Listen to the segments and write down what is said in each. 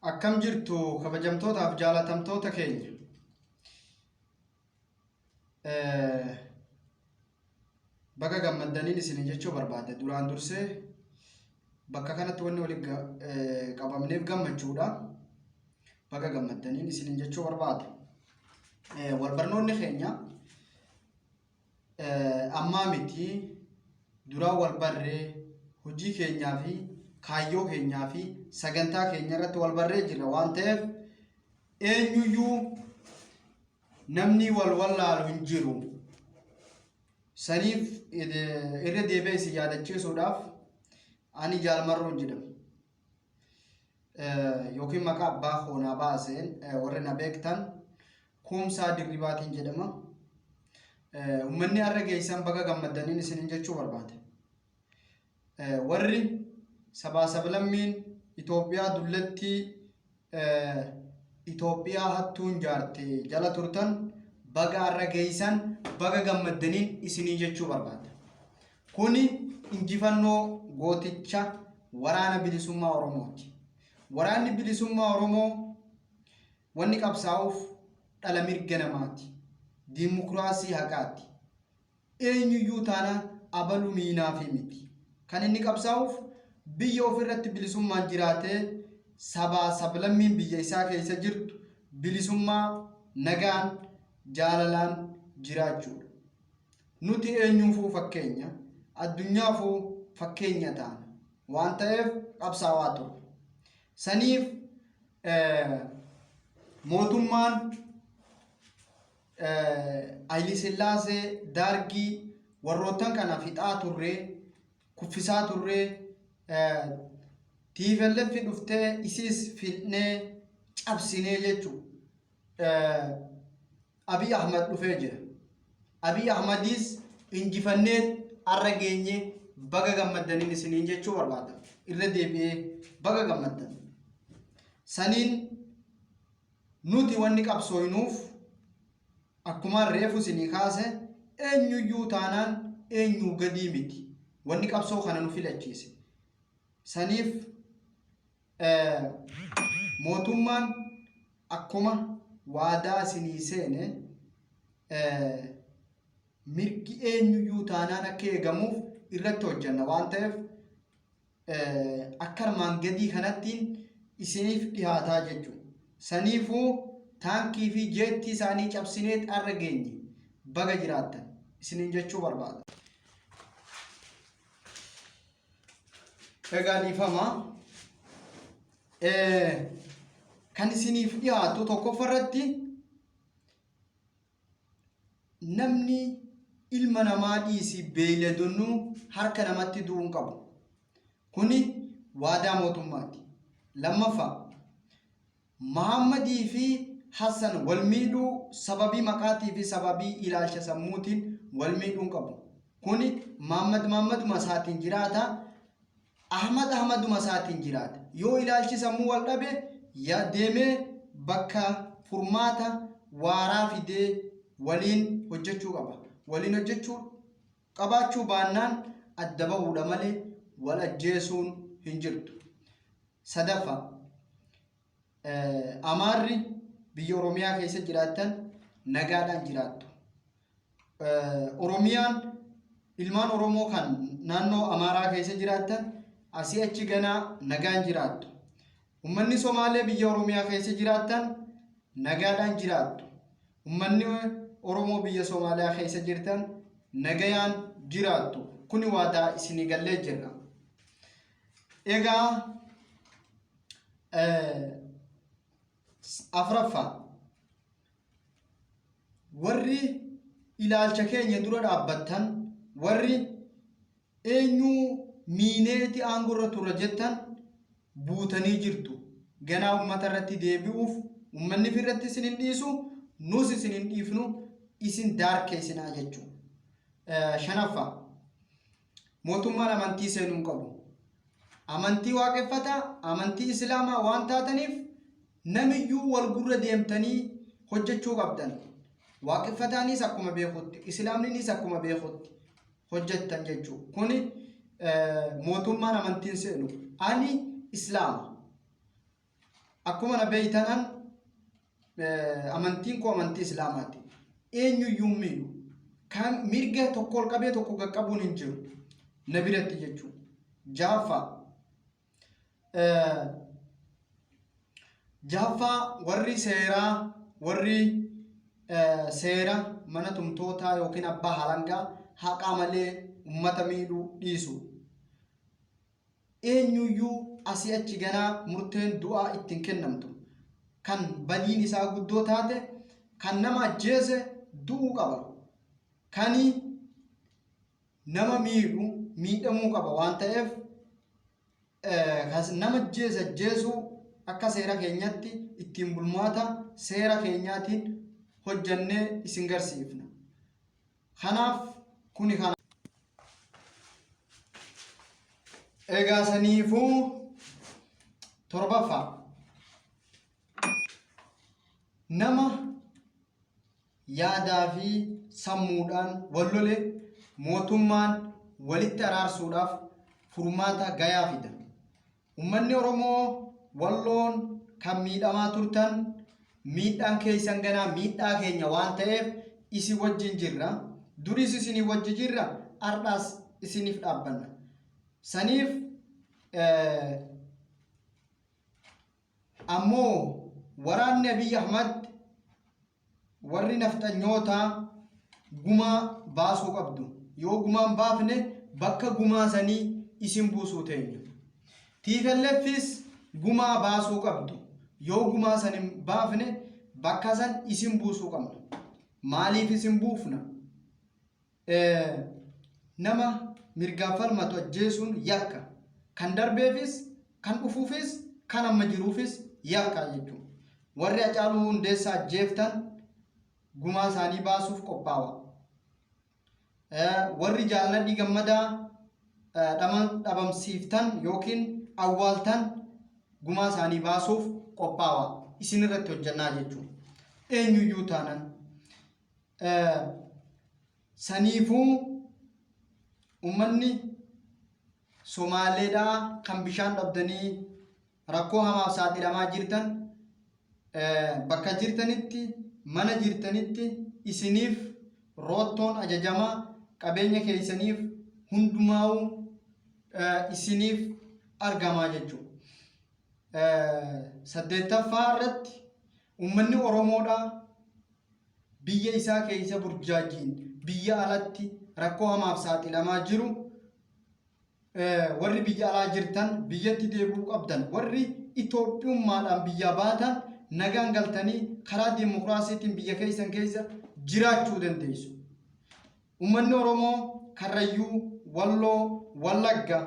Akkam jirtu kabajamtootaaf jaalatamtoota keenya. Baga gammaddaniin isin jechuu barbaade. Duraan dursee bakka kanatti wanni waliin qabamneef gammachuudha. Baga gammaddaniin isin jechuu barbaade. Walbarnoonni keenya ammaa miti duraan wal barree hojii keenyaa fi kaayyoo keenyaa fi sagantaa keenya irratti wal barree jirra waan ta'eef eenyuyyuu namni wal wallaalu hin jiru. Saniif irra deebi'ee isin yaadachiisuudhaaf ani Jaalmarroon jedhama. Yookiin maqaa abbaa hoonaa baaseen warri na beektan Kumsaa Dirribaatiin jedhama. Uummanni har'a geessan baga gammaddaniin isin jechuu barbaade. Warri sabaa sablammiin Itoophiyaa dullattii Itoophiyaa hattuun jaarte jala turtan baga har'a geessan baga gammaddaniin isin jechuu barbaade. Kuni injifannoo gooticha waraana bilisummaa Oromooti. Waraanni bilisummaa Oromoo wanni qabsaa'uuf dhala mirga namaati. Dimokiraasii haqaati. Eenyuyyuu taana abaluu miinaa fi miti. Kan inni qabsaa'uuf biyya ofirratti bilisummaan jiraatee sabaa sablammiin biyya isaa keessa jirtu bilisummaa nagaan jaalalaan jiraachuudha. Nuti eenyuufuu fakkeenya addunyaafuu fakkeenya taana waan ta'eef qabsaa'aa turre. Saniif mootummaan Hayile Sillaasee Dargii warroottan kana fixaa turree kuffisaa turree TPLF dhuftee isiis fidnee cabsinee jechuudha. Abiy Ahmad dhufee jira. Abiy Ahmadis injifannee har'a geenye baga gammaddaniin isiniin jechuu barbaada. Irra deebi'ee baga gammaddan. Saniin nuti wanni qabsooynuuf akkuma reefu isinii kaase eenyuyyuu taanaan eenyuu gadii miti. Wanni qabsoo kana nu filachiise. Saniif mootummaan akkuma waadaa isinii seene mirgi eenyuyyuu taanaan akka eegamuuf irratti hojjenna waan ta'eef akka armaan gadii kanattiin isiniif dhihaataa jechuudha. Saniifuu taankii fi jeettii isaanii cabsinee har'a geenye baga jiraattan isiniin jechuu barbaada. Egaa dhiifama kan isiniif dhiyaatu tokkoffaarratti namni ilma namaa dhiisi beeyladonnuu harka namatti du'uu hin qabu. Kuni waadaa mootummaati. Lammaffaa Mahammadii fi Hassan wal miidhuu sababii maqaatii fi sababii ilaalcha sammuutiin wal miidhuu hin qabu. Kuni Mahammaduma isaatiin jiraata. Ahmaduma isaatiin jiraata. Yoo ilaalchi sammuu wal dhabe deemee bakka furmaata waaraa fidee waliin hojjechuu qaba. Waliin hojjechuu qabaachuu baannaan adda bahuudha malee wal ajjeesuun hin jirtu. Sadaffaa Amaarri biyya Oromiyaa keessa jiraattan nagaadhaan jiraattu. Oromiyaan ilmaan Oromoo kan naannoo Amaaraa keessa jiraattan asii achi ganaa nagaan jiraattu. Uummanni Somaalee biyya Oromiyaa keessa jiraattan nagaadhaan jiraattu. Uummanni Oromoo biyya Somaaliyaa keessa jirtan nagayaan jiraattu. Kuni waadaa isinii gallee jirra. Egaa afraffaa warri ilaalcha keenya dura dhaabbattan warri eenyuu miineeti aangorra turra jettan buutanii jirtu. Ganaa uummata irratti deebi'uuf uummanni firratti isin hin dhiisu nus isin hin dhiifnu isin daarkeessinaa jechuudha. Shanaffaa mootummaan amantii seenuu hin qabu. Amantii waaqeffataa amantii islaamaa waan taataniif namiyyuu wal gurra deemtanii hojjechuu qabdan. Waaqeffataanis akkuma beekutti islaamninis akkuma beekutti hojjettan jechuudha. Kuni mootummaan amantiin seenu ani islaama akkuma na beeytanan amantiin koo amantii islaamaati. Eenyuyyuu miidhu kan mirga tokko ol qabee tokko qaqqabuun hin jiru na biratti jechuudha. Jaaffaa warri seera mana tumtootaa yookiin abbaa halangaa haqaa malee ummata miidhuu dhiisu. Eenyuyyuu asii achi ganaa murteen du'aa ittiin kennamtu kan badiin isaa guddoo taate kan nama ajjeese du'uu qaba. Kani nama miidhu miidhamuu qaba waan ta'eef nama ajjeesuu akka seera keenyatti ittiin bulmaata seera keenyaatiin hojjannee isin garsiifna. Kanaaf kuni kana. Egaa saniifuu torbaffaa nama yaadaa fi sammuudhaan wal lole mootummaan walitti araarsuudhaaf furmaata gayaa fida. Uummanni Oromoo walloon kan miidhamaa turtan miidhaan keessan ganaa miidhaa keenya waan ta'eef isin wajjin jirra. Duris isinii wajji jirra, har'aas isiniif dhaabbanna. Saniif ammoo waraanni Abiy Ahmad warri nafxanyootaa gumaa baasuu qabdu. Yoo gumaan baafne bakka gumaa sanii isin buusuu teenya. TPLFis gumaa baasuu qabdu. Yoo gumaa san hin baafne bakka san isin buusuu qabna. Maaliif isin buufna? Nama mirgaan falmatu ajjeesuun yakka. Kan darbeefis, kan dhufuufis, kan amma jiruufis yakka jechuudha. Warri Hacaaluu Hundeessaa ajjeeftan gumaa isaanii baasuuf qophaa'a. Warri Jaalladhii Gammadaa dhabamsiiftan yookiin awwaaltan gumaa isaanii baasuuf qophaa'a. Isin irratti hojjannaa jechuudha. Eenyuyyuu taanan. Saniifuu uummanni Somaaleedhaa kan bishaan dhabdanii rakkoo hamaaf saaxilamaa jirtan bakka jirtanitti mana jirtanitti isiniif roottoon ajajamaa qabeenya keessaniif hundumaa'uu isiniif argamaa jechuudha. 8ffaa irratti uummanni Oromoodhaa biyya isaa keessa burjaajiin biyya alatti rakkoo hamaaf saaxilamaa jiru. Warri biyya alaa jirtan biyyatti deebi'uu qabdan. Warri Itoophiyummaadhaan biyya baatan nagaan galtanii karaa dimokiraasiitiin biyya keessan keessa jiraachuu dandeessu. Uummanni Oromoo Karrayyuu, Walloo, Wallagga,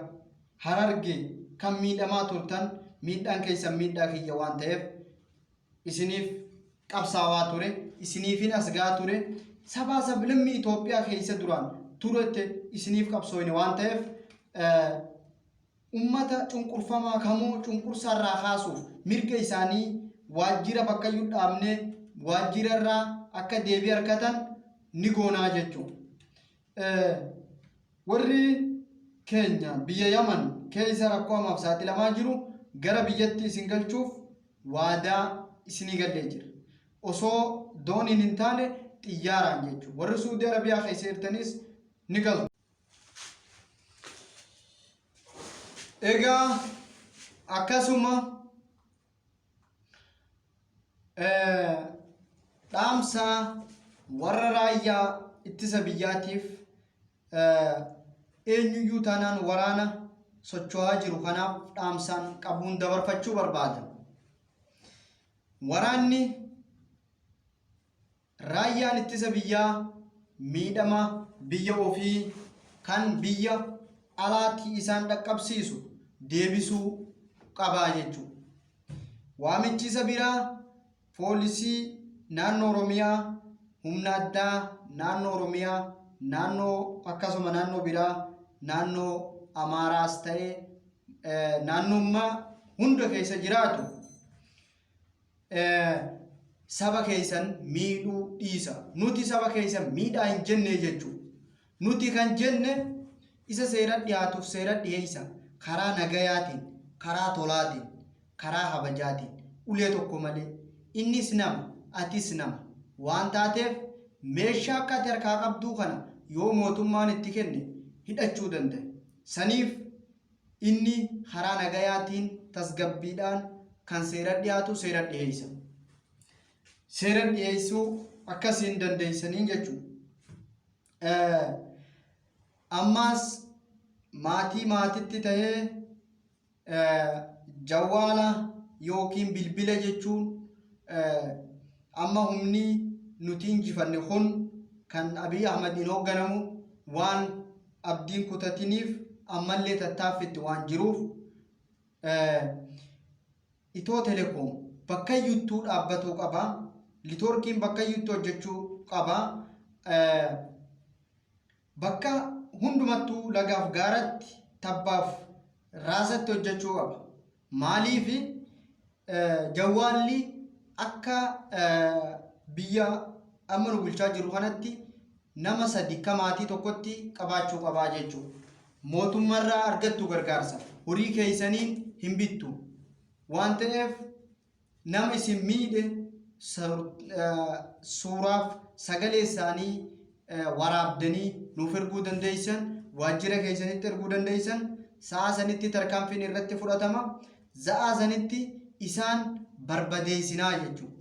Harargee kan miidhamaa turtan miidhaan keessan miidhaa kiyya waan ta'eef isiniif qabsaawaa ture, isiniifin asgaa ture. Sabaa sablammii Itoophiyaa keessa duraan turete isiniif qabsoofne waan ta'eef ummata cunqurfamaa kamuu cunqursaarraa kaasuuf mirga isaanii waajjira bakkayyuu dhaabnee waajjirarraa akka deebii argatan ni goonaa jechuudha. Warri keenya biyya Yaman keessa rakkoo hamaaf saaxilamaa jiru gara biyyatti isin galchuuf waadaa isinii gallee jira. Osoo dooniin hin taane xiyyaaraan jechuudha. Warri Suudii Arabiyaa keessa jirtanis ni galtu. Egaa akkasuma dhaamsa warra raayyaa ittisa biyyaatiif eenyuyyuu taanaan waraana socho'aa jiru kanaaf dhaamsaan qabuun dabarfachuu barbaada. Waraanni raayyaan ittisa biyyaa miidhama biyya ofii kan biyya alaatti isaan dhaqqabsiisu deebisuu qabaa jechuudha. Waamichi isa biraa poolisii naannoo Oromiyaa, humna addaa naannoo Oromiyaa, naannoo akkasuma naannoo biraa, naannoo Amaaraas ta'ee naannummaa hunda keessa jiraatu saba keessan miidhuu dhiisa. Nuti saba keessan miidhaa hin jenne jechuudha. Nuti kan jenne isa seera dhiyaatuuf seera dhiyeessa karaa nagayaatiin, karaa tolaatiin, karaa habajaatiin ulee tokko malee. Innis nama, atis nama. Waan taateef meeshaa akka ati harkaa qabduu kana yoo mootummaan itti kenne hidhachuu danda'a. Saniif inni karaa nagayaatiin tasgabbiidhaan kan seera dhiyaatu seera dhiyeessa. Seera dhiyeessuu akkasiin dandeessanii jechuudha. Ammaas maatii maatitti tahee jawwaala yookiin bilbila jechuun amma humni nuti injifanne kun kan Abiy Ahmadiin hoogganamu waan abdiin kutatiniif ammallee tattaaffitti waan jiruuf Itoo Telekoom bakka iyyuu dhaabbatuu qaba. Liitoorkiin bakka iyyuu hojjechuu qaba. Bakka hundumattuu lagaaf gaaratti tabbaaf raasatti hojjechuu qaba. Maaliif jawwaalli akka biyya amma nu bulchaa jiru kanatti nama sadi akka maatii tokkotti qabaachuu qabaa jechuudha. Mootummaarraa argattu gargaarsa horii keessaniin hin bittu waan ta'eef nama isin miidhe suuraaf sagalee isaanii waraabdanii nuuf erguu dandeessan, waajjira keessanitti erguu dandeessan. Sa'a sanitti tarkaanfiin irratti fudhatama. Sa'a sanitti isaan barbadeessinaa jechuudha.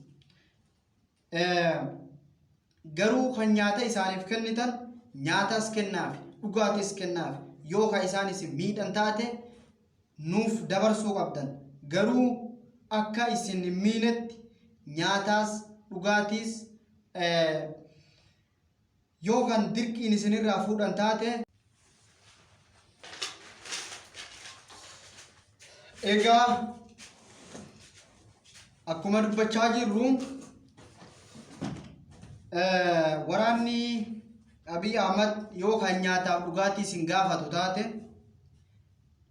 Garuu kan nyaata isaaniif kennitan nyaatas kennaaf, dhugaatis kennaaf. Yoo ka isaan isin miidhan taate nuuf dabarsuu qabdan. Garuu akka isin hin miinetti nyaatas dhugaatis yoo kan dirqiin isinirraa fuudhan taate egaa akkuma dubbachaa jirru waraanni Abiy Ahmad yoo kan nyaataaf dhugaatii isin gaafatu taate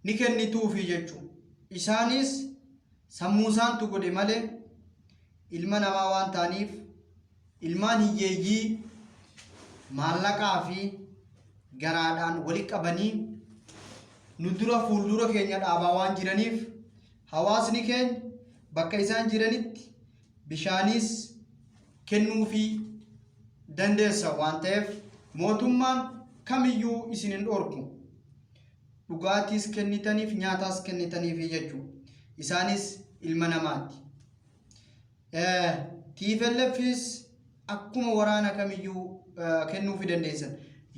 ni kennituufi jechuudha. Isaanis sammuu isaantu godhe malee ilma namaa waan ta'aniif ilmaan hiyyeeyyii maallaqaa fi garaadhaan walitti qabanii nu dura fuuldura keenya dhaabaa waan jiraniif hawaasni keenya bakka isaan jiranitti bishaanis kennuufi dandeessa waan ta'eef mootummaan kamiyyuu isin hin dhorku. Dhugaatis kennitaniif nyaatas kennitaniif jechuudha. Isaanis ilma namaati. TPLFis akkuma waraana kamiyyuu kennuufi dandeessan.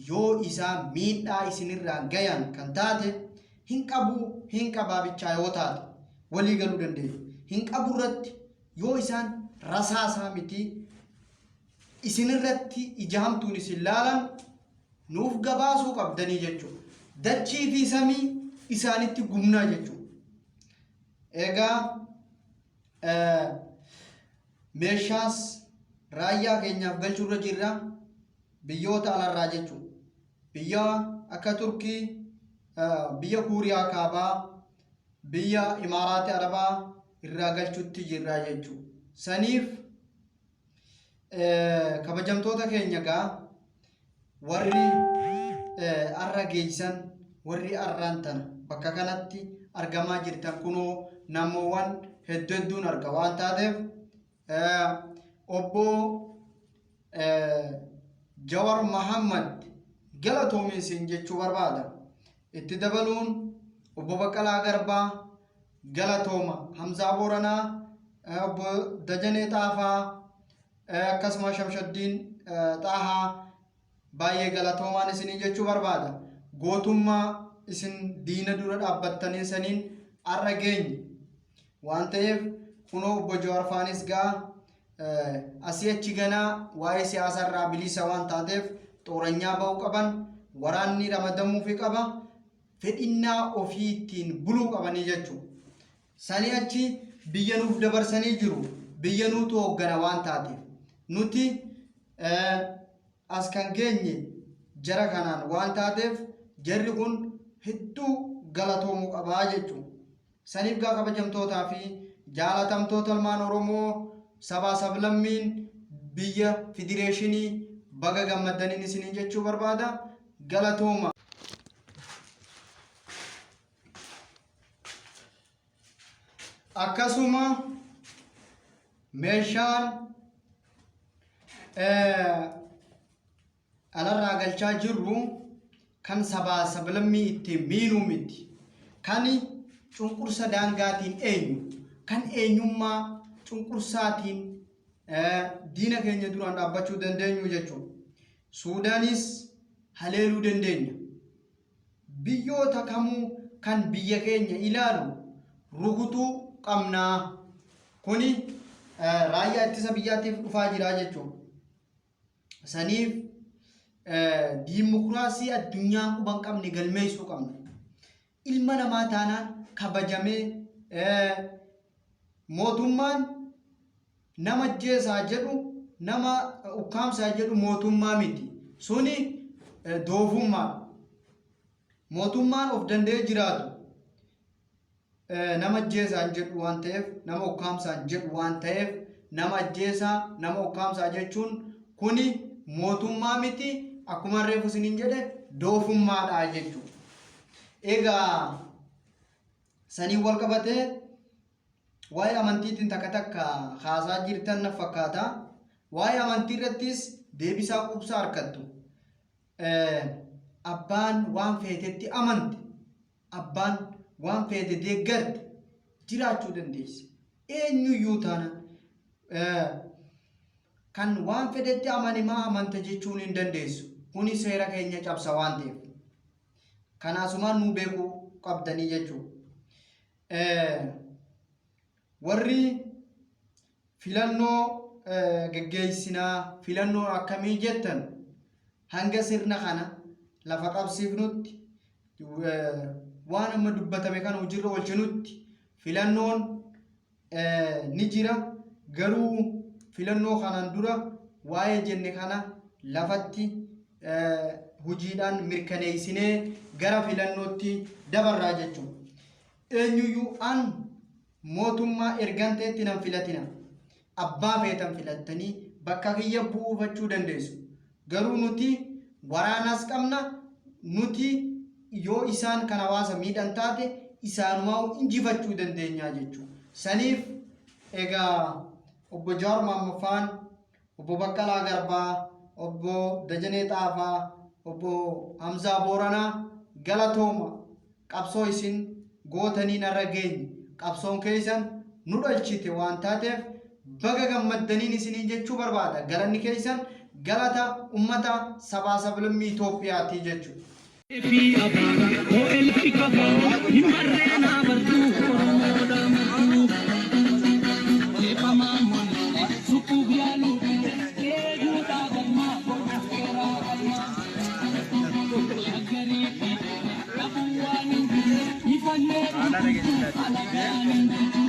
Yoo isaan miidhaa isinirraa gayan kan taate hin qabaa bichaa yoo taate walii galuu dandeenya. Hin qabu irratti yoo isaan rasaasaa miti isinirratti ijaamtuun isin laalan nuuf gabaasuu qabdanii jechuudha. Dachii fi samii isaanitti gumnaa jechuudha. Egaa meeshaas raayyaa keenyaaf galchuurra jirra biyyoota alarraa jechuudha. Biyya akka Turkii, biyya Kuuriyaa Kaabaa, biyya Imaaraati Arabaa irraa galchuutti jirra jechuudha. Saniif kabajamtoota keenya gaa warri arra geessan warri arraan tana bakka kanatti argamaa jirtan kunoo namoowwan hedduun arga waan taateef obbo Jawar Muhammad galatoomiisin jechuu barbaada. Itti dabaluun obbo Baqqalaa Garbaa galatooma, Hamzaa Booranaa, obbo Dajanee Xaafaa akkasuma Shamshaddiin Xaahaa baay'ee galatoomaan isinii jechuu barbaada. Gootummaa isin diina dura dhaabbattanii saniin arra geenye waan ta'eef kunoo obbo Jawar Faanis gaa asii achi ganaa waa'ee siyaasarraa bilisa waan taateef xooranyaa ba'uu qaban, waraanni ramadamuufi qaba, fedhinnaa ofii ittiin buluu qabanii jechuudha. Sanii achi biyya nuuf dabarsanii jiru, biyya nuutu hooggana waan taateef nuti as kan geenye jara kanaan waan taateef jarri kun hedduu galatoomuu qabaa jechuudha. Saniif gaa kabajamtootaa fi jaalatamtoota ilmaan Oromoo sabaa sablammiin biyya federeeshinii baga gammaddaniin isiniin jechuu barbaada. Galatooma. Akkasuma meeshaan alarraa galchaa jirru kan sabaa sablammii ittiin miinuu miti. Kan cunqursa daangaatiin eenyu, kan eenyummaa cunqursaatiin diina keenya duraan dhaabbachuu dandeenyu jechuudha. Suudaanis haleeluu dandeenya. Biyyoota kamuu kan biyya keenya ilaalu rukutuu qabnaa. Kuni raayyaa ittisa biyyaatiif dhufaa jira jechuudha. Saniif diimokiraasii addunyaan quban qabne galmeessuu qabna. Ilma namaa taanaan kabajamee mootummaan nama ajjeesaa jedhu nama ukkaamsaa jedhu mootummaa miti. Suni doofummaa. Mootummaan of danda'ee jiraatu nama ajjeesaa jedhu waan ta'eef, nama ukkaamsaa jedhu waan ta'eef, nama ajjeesaa nama ukkaamsaa jechuun kuni mootummaa miti. Akkuma reefu isiniin jedhe doofummaadha jechuudha. Egaa saniin wal qabatee waa'ee amantiitiin takka haasaa jirtan na fakkaata. Waa'ee amantii irrattis deebisaa qubsaa harkattu. Abbaan waan feetetti amante, abbaan waan feete deeggarte jiraachuu dandeessi. Eenyuyyuu taana kan waan fedhetti amane maa amanta jechuun hin dandeessu. Kuni seera keenya cabsa waan ta'eef. Kanaasumaan nu beekuu qabdanii jechuudha. Warri filannoo geggeessinaa filannoo akkamii jettan hanga sirna kana lafa qabsiifnutti waan amma dubbatame kana hojiirra oolchinutti filannoon ni jira. Garuu filannoo kanaan dura waa'ee jenne kana lafatti hojiidhaan mirkaneessinee gara filannootti dabarraa jechuudha. Eenyuyyuu an mootummaa ergan ta'etti nan filatina. Abbaa feetan filattanii bakka kiyya buufachuu dandeessu. Garuu nuti waraanas qabna. Nuti yoo isaan kan hawaasa miidhan taate isaanumaa injifachuu dandeenya jechuudha. Saniif egaa obbo Jawaar Mohammad, obbo Baqqalaa Garbaa, obbo Dajanee Xaafaa, obbo Hamzaa Booranaa galatooma. Qabsoo isin gootanii narra geenye. Qabsoon keessan nu dhalchite waan taateef baga gammaddaniin isiniin jechuu barbaada. Galanni keessan galata ummata sabaa sablammii Itoophiyaati jechuudha. Ada lagi.